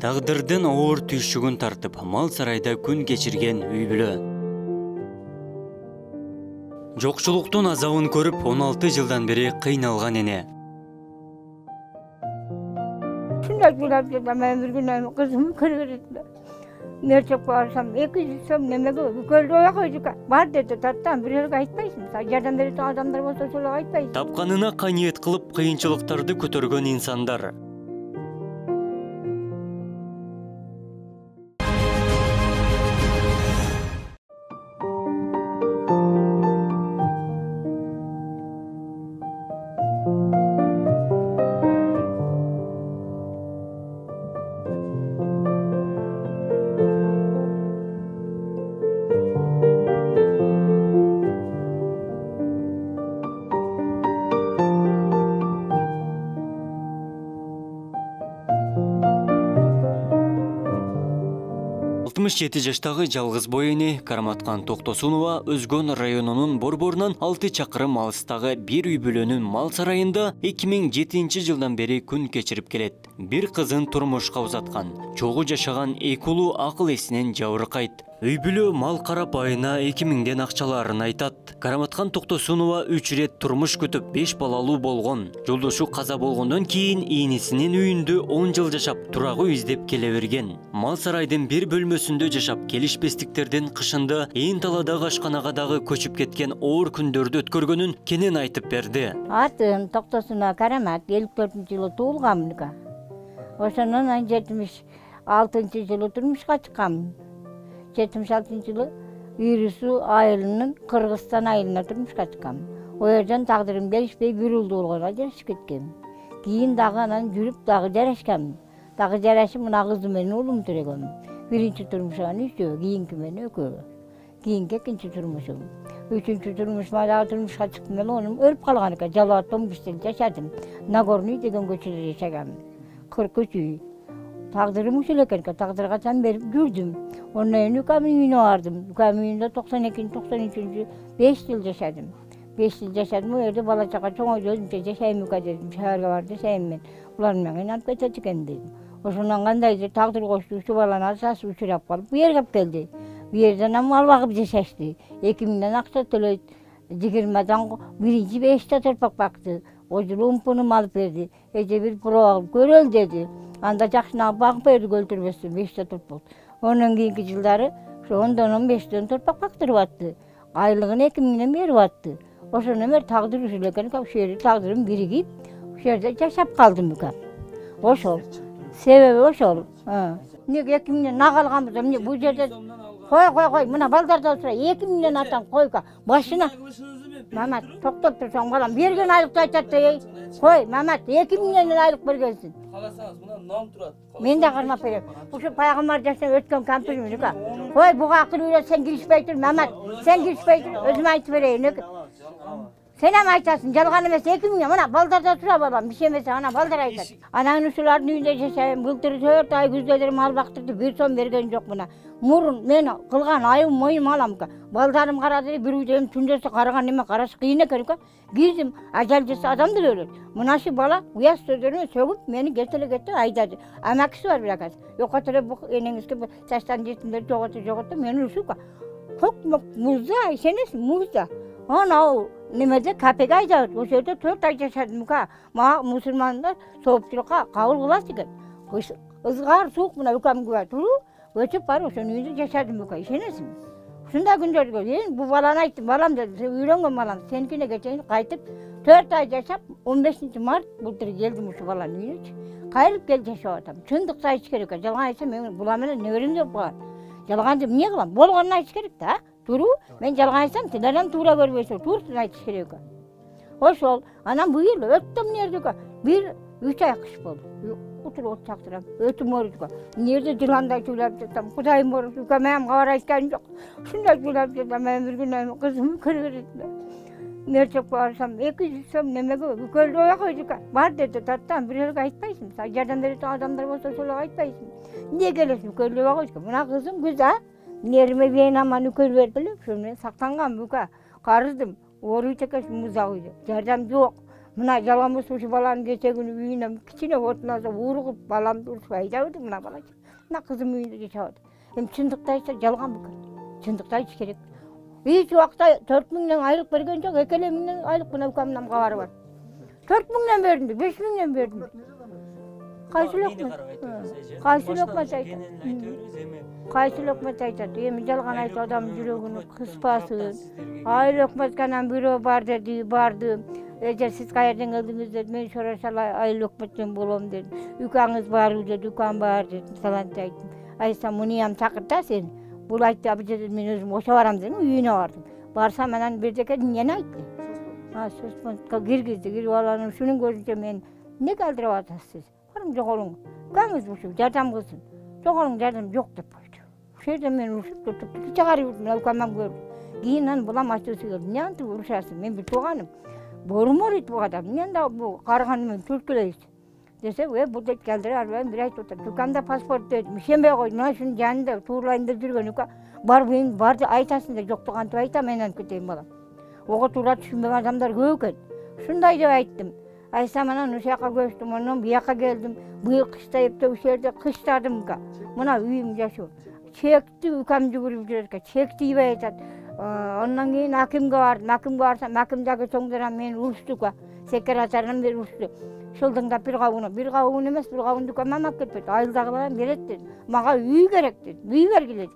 Тагдырдын оор түйшүгүн тартып, мал сарайда күн кечирген үй бүлө. Жокчулуктун азабын көрүп, 16 жылдан бери кыйналган эне. Шундай жылап жатам, мен бир күнү кызым кыргырды. Мерчек барсам, 200 сом немеге көлдө койдук. Бар деди, таттан бир жерге айтпайсың. Жардам берет адамдар болсо ошол айтпайсың. Тапканына кайнет кылып, кыйынчылыктарды көтөргөн инсандар. Жети жаштагы жалгыз бой эне Караматкан Токтосунова Өзгөн районунун борборунан 6 чакырым алыстагы бир үй бүлөнүн мал сарайында 2007 жылдан бери күн кечирип келет. Бир кызын турмушка узаткан. Чогуу жашаган 2 улуу акыл эсинен жабыркайт. Үй бүлө мал карап айына 2000ден акчаларын айтат. Караматкан Токтосунова 3 рет турмуш күтүп 5 балалуу болгон. Жолдошу каза болгондон кийин ийнисинин үйүндө 10 жыл жашап, турагы издеп келе берген. Мал сарайдын бир бөлмөсүндө жашап, келишпестиктерден кышында ээн таладагы ашканага дагы көчүп кеткен оор күндөрдү өткөргөнүн кенен айтып берди. Атын Токтосунова Карамат 54-жылы туулганмын. Ошонун 76-жылы турмушка чыкканмын. 76-жылы Үйрүсү айылынын Кыргызстан айылына турмушка чыкканмын. О жерден тагдырым келишпей бир уулду болгонго жарашып кеткенмин. Кийин дагы анан жүрүп дагы жарашканмын. Дагы жарашып мына кызым менен уулум төрөгөнмүн. Биринчи турмушан 3, кийинки менен 2. Кийинки экинчи турмушум. Үчүнчү турмушума дагы турмушка чыктым эле, онум өлүп калган экен. Жалааттан биштен жашадым. Нагорный деген көчөдө жашаганмын. 43 үй. Тагдырым ушул экен, тагдырга жан берип жүрдүм. Ondan sonra Uka'nın үйüne vardım. Uka'nın үйünde 92-93. 5 yıl yaşadım. 5 yıl yaşadım. O yerde bala çaka çoğu özümce yaşayayım Uka dedim. Şehirge vardı yaşayayım ben. Ulan ben inanıp geçecekken dedim. O zaman kandaydı takdir koştu. Şu balana asası uçurap kalıp bir yer kap geldi. Bir yerden ama al bakıp yaşaştı. 2000'den aksa tölöt. 20'den birinci 5'te torpak baktı. O yıl umpunumu alıp verdi. Ece bir prova görül dedi. Anda jakşına bakıp verdi götürmesin 5'te torpak. Onun keyinki yılları ondan 15'ten torpak baktırıp attı. Aylığını 2000'den berip attı. Oşondan beri tagdir üzüleken şu yerde tagdirim birigip şu yerde yaşap kaldım bu kadar. Oşol. Sebebi oşol. Ne 2000'den nakalgamız ne bu yerde koy mına baldarda otura 2000'den atan koy ka başına. Mehmet toktop dursan balam bergen aylıkta aytattı. Koy Mehmet 2000'den aylık bergensin. Kalasanız buna nam turat. Men de karma berem. Uşu paygambar jaştan ötken kampirmi nuka. Koy buga akıl uyrat sen girişpey tur Mehmet. Sen girişpey tur özüm aytıp bereyim. Sen hem aytasın jalgan emes 2000'den mana baldarda tura babam bir şey emese ana baldar aytat. Ananın uşuların үйүндө жашайм. Былтыр 4 ay күздөдөрүм ал бактырды. Bir son берген жок мына. Мурун мен кылган айым моюм алам ка. Балдарым карады бир үйдөн түндөсү караган неме караш кыйын экен ка. Кирдим ажалжысы адамды өлөт. Мынашы бала уяз сөздөрүмө сөгүп мени кетеле айдады. Амакысы бар биракас. Жокотура бу энеңизге чачтан жетимдер жоготу мени ушуп ка. Кок музда ишенесиң музда. Ana nemede KPK aydadı. O şeyde 4 ay yaşadım ka. Ma musulmanlar soğukçulukka kabul kılas diken. Izgar soğuk buna ülkem güve turu. Ötüp var o şeyin yüzü yaşadım ka. İşenesin. Şunda günler diyor. Bu balana ayttım. Balam dedi. Sen uyurangon balam. Seninkine geçen kaytıp 4 ay yaşap 15. Mart buldur geldim şu balanın uyunu. Kayırıp gel yaşayatam. Çındık sayı çıkarıyor ka. Jalgan aytsam ben bulamene ne öğrenim yok var. Jalgan dedim niye kılam? Bolğanına aytış gerek de ha. Turu, ben jalgan aytsam tiladan tuura görmeyse, tursun aytış gerek. Oşol, anam bu yıl öttüm nerede ka? 1-3 ay kış boldu. Otur ot çaktıram, ötüm ordu ka. Nerede jılanda söylep jatam, Kudayım ordu ka, men kavar aytkan jok. Şunda söylep jatam, men bir gün kızım kırgırdı. Merçek barsam, 200 som nemege kölde oya koyduk ka. Var dedi, tattan bir yerge aytpaysın. Jardan bereten adamlar bolsa şolay aytpaysın. Niye gelesin kölde oya koyduk ka? Mına kızım güzel. Nerime bir aman ökül verdiler. Şunu saklangan bu ka. Karızdım. Oruç çekeş muzağıydı. Jardan yok. Mına жалғамыз ушу баланын кече күнү үйүнө кичине отун алса ургуп баламды урушуп айдабыды мына бала. Мына кызым үйүндө кече алды. Эми чындыкты айтса жалган бекер. Чындыкты айтыш керек. Эч убакта 4000 айлык берген жок, 2000 айлык мына укамдын кабары бар. 4000 бердим, 5000 бердим. Кайсы локмат айтат. Кайсы локмат айтат. Эми жалган айтып адам жүрөгүнү кыспасын. Ай локматканан бирөө бар деди, барды. Эже сиз каерден келдиңиз деди, мен сурашала ай локматтан болом деди. Үкаңыз барбы деди, үкам бар деди. Салант айттым. Айтсам мунуям чакырта сен. Бул айтты, абы деди, мен өзүм ошо барам дедим, үйүнө бардым. Барсам анан бирдеке эмнени айтты. Соцпунктка киргизди, кирип алып ушунун көзүнчө мен эмне калтырып атасыз? Барым жогоруң. Үкаңыз ушуп жардам кылсын. Жогоруң жардам жок деп койду. Ошол жерде мен урушуп туруп чыгарып мына укамам көрдүм. Кийин анан булам ачуусу келди. Эмне антип урушасың? Мен бир тууганым. Борумор ит бу адам. Мен да бу карыганы менен түркүлөйсүз. Десе, бул дейт келдире албайм, бир айтып атат. Укамда паспорт дедим. Ишенбей койдум. Мына ушунун жанында туурайында жүргөн ука бар мен барды айтасың да жокту кантип айтам, мен анан кетейин балам. Ого туура түшүнбөгөн адамдар көп экен. Ушундай деп айттым. Айтсам анан ошол жака көчтүм, анан бияка келдим. Быйыл кышта эптеп ушул жерде кыштадым ка. Мына үйүм жашоо. Чекти укам жүгүрүп жүрөт экен. Чекти ийбей айтат. Ondan keyin hakimge bardым. Hakimge barsam, hakim dagы çoğunduran meni uruştu ka. Sekreterden beri uruştu. Şıldığında bir kavun emez, bir kavun dükkemem hak etmedi. Ayıldağı bana beret dedi. Mağa üy gerek dedi, üy vergile dedi.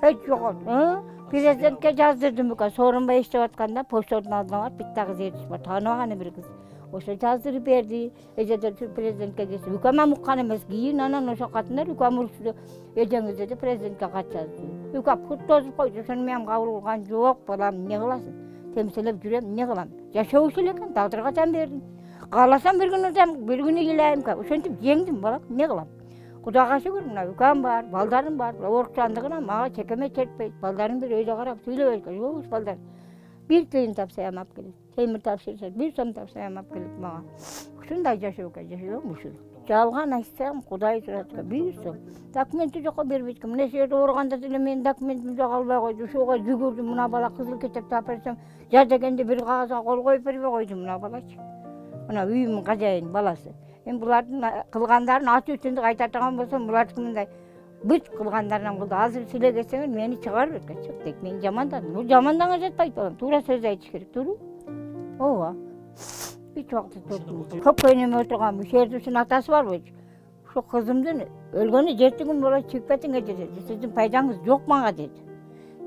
Hiç yok oldu. Prezidentke jazdırdım ka. Sorunbay iştep atkanda poştordun aldına var, bitti kız yetişip var. Tanımağanı bir kız. Oşo jazdırıp berdi. Ejede prezidentke geçti. Ükemem uqqan emez. Giyin anan oşo katınlar ükam uruştu. Ejeniz dedi prezidentke kaçazdı. Ükap kut tozup koydu. Şunu men kabul kılgan yok balam, ne kılasın? Temsilep jürem, ne kılam? Yaşa usul eken, taqdırga sen berdim. Qalasam bir gün ötem, bir gün ileyim ka. Uşentip jengdim balam, ne kılam? Kudağa şükür, mına ükam var, baldarım var. Orukçandığına mağa çekeme çekpeydi. Baldarım bir öyle qarap, söylebeydi ka. Yok baldar. Bir tüyün tapsayam ap gelip. Temir tapsaysa, bir som tapsayam ap gelip mağa. Şunday yaşıyor ka, yaşıyor musul. Жалган айтсам, Кудай суратка бирсем. Документи жокко бербейт. Мына жерде оорганда деле менин документим жок албай койду. Ошого жүгүрдүм, мына бала кызыл китепти алып берсем, жа дегенде бир кагазга кол коюп бербей койду мына балачы. Мына үйүмдүн кажайын баласы. Мен булардын кылгандарын аты үчүндүк айта турган болсом, булардыкы мындай бүт кылгандарынан кылды. Азыр силе келсеңер мени чыгарып кеткен. Чык дейт, мен жамандадым. Бул жаманданга жатпайт балам. Туура сөз айтыш керек, туура? Ооба. Hiç vakti tuttum. Çok önüme oturgan bu şehirde atası var bu. Şu kızımdın ölgünü jettiğim böyle çıkpetin dedi. Sizin paydanız yok bana dedi.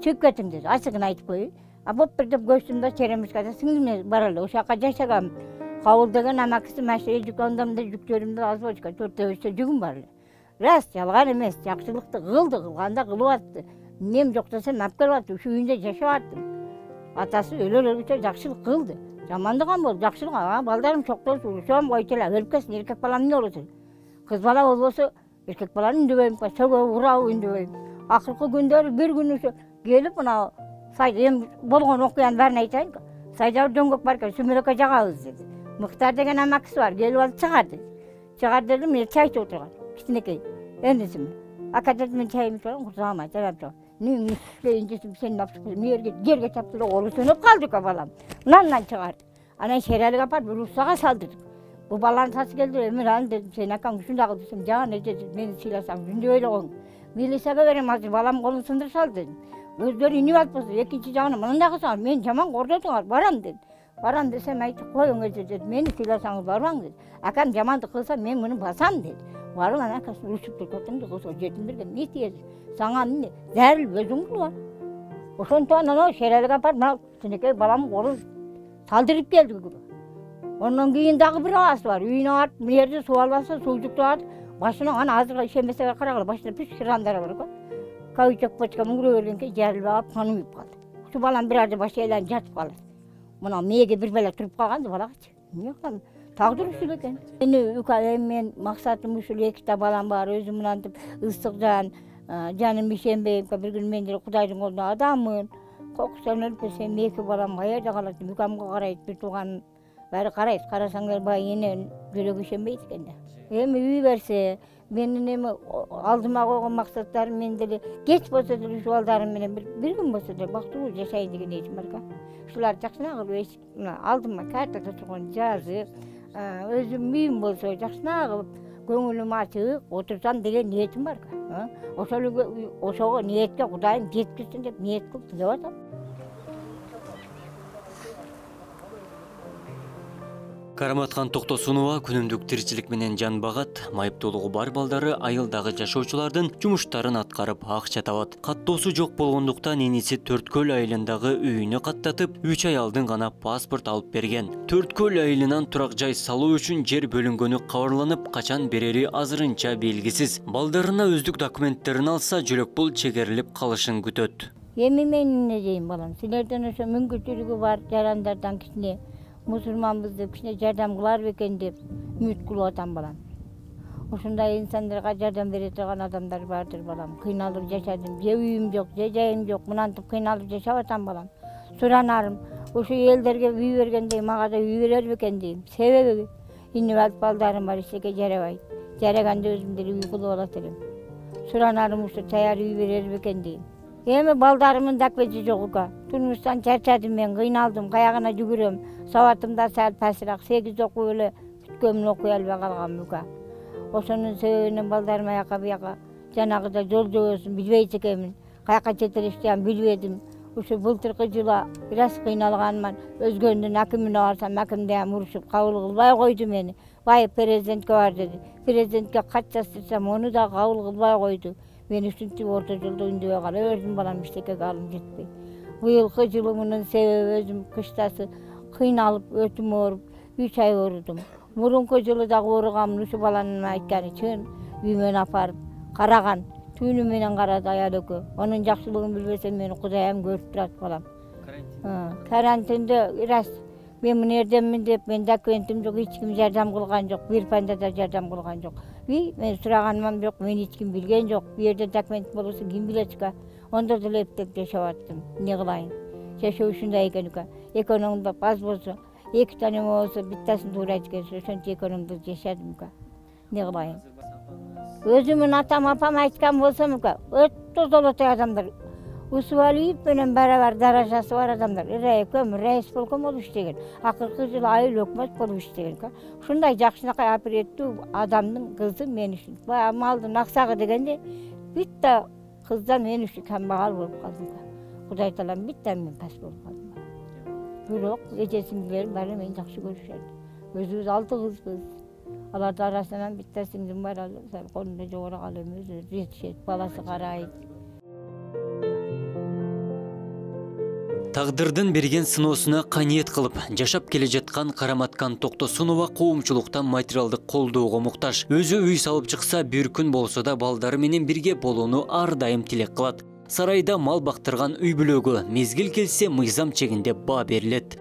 Çıkpetin dedi. Açıkın aytıp koyu. Abop bir de göğsümde çeremiş kadar singilme baralı. O şaka yaşagam. Kavuldağın amakısı meşreyi cükondamda cüktörümde az boçka. Törtte ölçte cügüm baralı. Rast yalgan emez. Yakşılıkta kılganda kılı attı. Nem yok dese napkal attı. Şu günde yaşa attım. Atası ölü yakşılık kıldı. Жамандыган бол, жакшылык. Балдарым чоктор урушам, койчула, өлүп кетсин, эркек баланы эмне болосун? Кыз бала болбосо, эркек баланы үндөбөйм, сөгөп, урап үндөбөйм. Акыркы күндөрү бир күн келип, мына сайда эми болгон окуянын баарын айтайын. Сайда дөңгөк бар экен, сүмөлөккө жагабыз деди. Мыктар деген амакысы бар, келип алып чыгар деди. Чыгар дедим, мен чай ичип отурган, кичинекей. Эмнесиме? Ака деди, мен чайымды ичип курсагама жарап чыгып. Мен инжесип сени алып жерге чапты да колу сөнүп калды ка балам. Мындан чыгарды. Анан шерелге апарып Русага салдырдык. Бу баланын сасы келди, мен аны дедим, сен акаң ушундай кыл десем, жаган эже мени сыйласаң, үндөй эле коюң. Милицияга берем азыр, балам колун сындырып салды дедим. Өздөрү инеп алып болсо, экинчи жагына мындай кылсаңар, мен жаман кордотуңар, барам дедим. Барам десем айтты, коюң эже деди, мени сыйласаңыз барбаң деди. Акам жамандык кылса, мен муну басам деди. Барып анан акасын урушуп кетиптир, кылса жетим берген, не тиеш? Саңа эмне? Зарыл өзүң кыл бар. Ошонтип анан шерелге апарып, мына кичинекей баламдын колун салдырып келди. Ondan keyin dagы bir ağası var. Үйüne art, bir yerde su almasa, sucukta art. Başına ana azıcık işemese karagılı, başına püş kırandara var. Kavuşak paçka mıngırı ölünke jarılıp alıp kanımayıp kaldı. Şu balam bir arada başı eğlen jatıp kalır. Buna meyege bir bela turup kalgandı bala kaç. Ne kalın? Tağdır usul eken. Men maksatım usul ekita balam var. Özümün antıp ıslık canım işenbeyim. Bir gün men de Kudaydın koluna adamın. Kokusan ölüp sen meyke balam kayarda kalasın. Yukamga karayıp bir tuğan Бәрі қарайсыз, қарасаңдар бай ене жүрегі üşенбейді екен да. Эми үй берсе, менің эми алдыма қойған мақсаттарым мен деле кеч болса деле ушу балдарым менен bir күн болса деле бактылуу жашайын деген ниетим бар ка. Ушулар жакшына кылып мына алдыма картада турган жазып, өзүм үйүм болсо жакшына кылып көңүлүм ачык отурсам деген ниетим бар ка. Ошого ниетке Кудайым жеткизсин деп ниет кылып тилеп атам. Караматкан Токтосунова күнүмдүк тиричилик менен жан багат, майыптуулугу бар балдары айылдагы жашоочулардын жумуштарын аткарып акча табат. Каттоосу жок болгондуктан эниси Төрткөл айылындагы үйүнө каттатып, 3 ай алдын гана паспорт алып берген. Төрткөл айылынан турак жай салуу үчүн жер бөлүнгөнү кабарланып, качан берери азырынча белгисиз. Балдарына өздүк документтерин алса, жөлөк пул чегерилип калышын күтөт. Эми мен эмне дейм балам, силерден ошо мүмкүнчүлүгү бар жарандардан кичине мусулманбыз деп кичине жардам кылар бекен деп үмүт кылып атам балам. Ошондой инсандарга жардам бере турган адамдар бардыр балам. Кыйналып жашадым, же үйүм жок, же жайым жок, мынантип кыйналып жашап атам балам. Суранарым, ошо элдерге үй бергендей мага да үй берер бекен дейм. Себеби инибалт балдарым бар, эчеге жарабайт. Жараганда өзүм деле үй кылып алат элем. Суранарым ушу таяр үй берер бекен дейм. Эми балдарымдын документи жок ука. Турмуштан чарчадым мен, кыйналдым, каягына жүгүрөм. Сабатым да сәл пасыраак, 8 окуп эле бүткөмүн окуй албай калгам ука. Ошонун себебинен балдарым аяка буяка жанагыда жол жобосун билбейт экенмин. Каяка четириштем билбедим. Ушу былтыркы жылы бир аз кыйналганман. Өзгөндүн акимине барсам, акимден урушуп кабыл кылбай койду мени. Бай президентке бар деди. Президентке кат жаздырсам, ону да кабыл кылбай койду. Мен үчүнчү орто жолдо үндөбөй кала бердим балам, иштекеге алым жетпей. Быйылкы жылы мунун себеби өзүм кыштасы кыйналып, өтүм ооруп, 3 ай оорудум. Мурунку жылы дагы ооругамын, ушу баланын айтканы чын, үймөн апарып караган. Түнү менен карады аял экөө. Анын жакшылыгын билбесем мени Кудайым көрүп турат балам. Карантинде раз мен мынерденмин деп, мен документим жок, эч ким жардам кылган жок, бир панда да жардам кылган жок. Мен сураганым жок, мен эч ким билген жок. Бу жерде документ болсо ким билечка. Ондо деле эптеп жашап аттым. Не кылайын? Жашоо ушундай экен ука. Экономда аз болсо, 2 тане болсо, биттасын туура экен, ошончо экономда жашадым ука. Не кылайын? Өзүмүн атам апам айткан болсом ука, өтө золотой адамдар. Усвалиев менен барабар даражасы бар адамдар. Райком, райс полком болуп иштеген. Акыркы жылы айыл өкмөт болуп иштеген. Ушундай жакшынакай апиреттүү адамдын кызы мен үчүн. Баягы малдын аксагы дегенде битта кыздан мен үчүн камбагал болуп калдым. Кудай таалам битта мен пас болуп калдым. Бирок эже-сиңдилерим баары мени жакшы көрүшөт. Өзүбүз 6 кызбыз. Алардын арасынан битта сиңдим бар, колунда жогору калып өзү жетишет, баласы карайт. Тагдырдын берген сыноосуна каниет кылып жашап келе жаткан Караматкан Токтосунова коомчулуктан материалдык колдоого муктаж. Өзү үй салып чыкса, бир күн болсо да балдары менен бирге болууну ар дайым тилек кылат. Сарайда мал бактырган үй бүлөгө мезгил келсе мыйзам чегинде баа берилет.